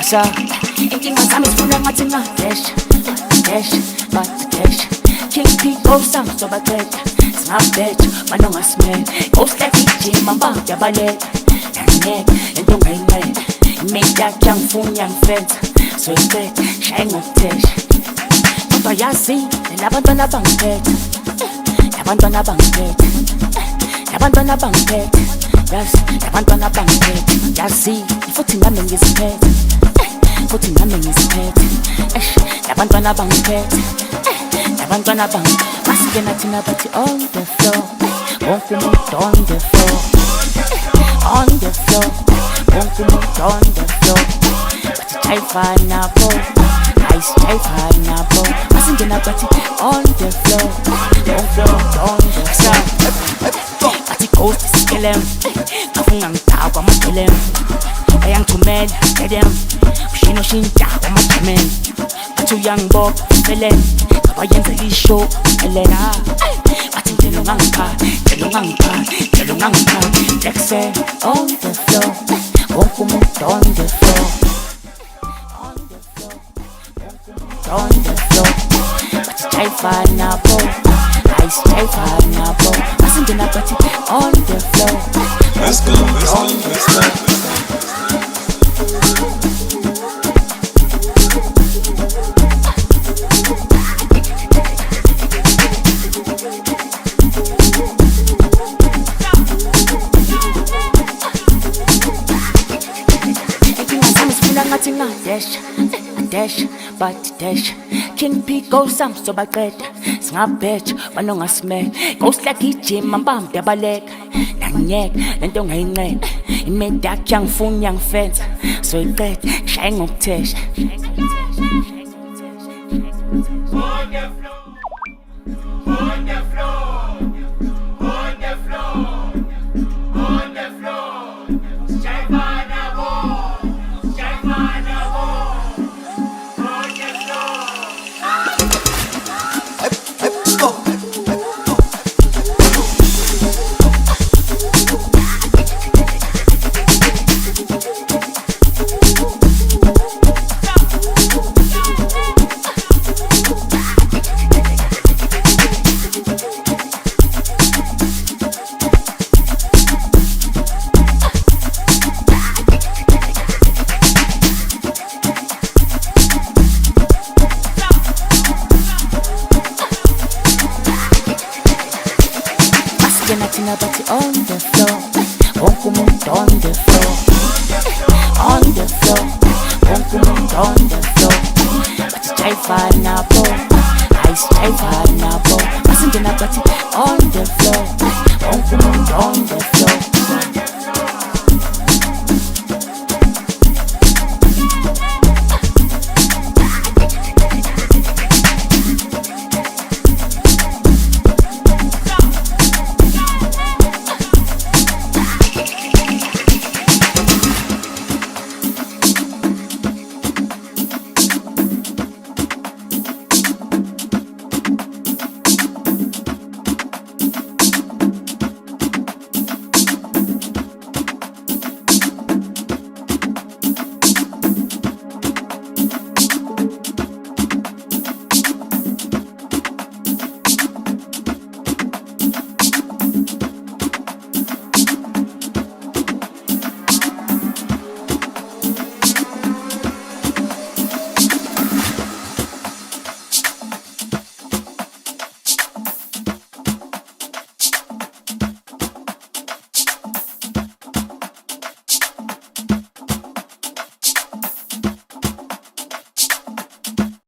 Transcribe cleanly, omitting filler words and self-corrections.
So inkinga zami zifuna ngathi ngadesha desha but desha King P gosa sobaqeda singabetha banongasimele Ghost like ijima mbamba yabaleka Ngeke into ongayinqeda Imate yakhe angifuni yangifetha So iqeda shaye ngokuthesha Kodwa yazi labantwana bangiphethe Labantwana bangiphethe Labantwana bangiphethe Yazi labantwana bangiphethe Yazi futhi nami ngiziphethe Futhi nami ngiziphethe Labantwana bangiphethe Labantwana masingena thina bathi on the floor wonke umuntu on the floor On the floor wonke umuntu on the floor bathi jayiva nabo jayiva nabo masingena bathi on the floor wonke umuntu on the floor bathi ghost iskelem ngafunga ngidakwa amadelem ayangithumela dedem ushino shinta wamajameni bathi uyangibopha felene Wayenza ishow elena bathi ngelo ngangipha Like say on the floor wonke umuntu on the floor On the floor bathi jayiva nabo jayiva nabo masingena bathi on the floor Let's go ngathi ngadesha desha but desha King P gosa sobaqeda singabetha banongasimele Ghost like ijima mbamba yabaleka Ngeke lento ongayinqeda Imate yakhe angifuni yangifetha So iqeda shaye ngokuthesha On the floor On the floor On the floor Jayiva nabo Thina bathi on the floor wonke umuntu on the floor On the floor wonke umuntu on the floor bathi jayiva nabo jayiva nabo masingena bathi on the floor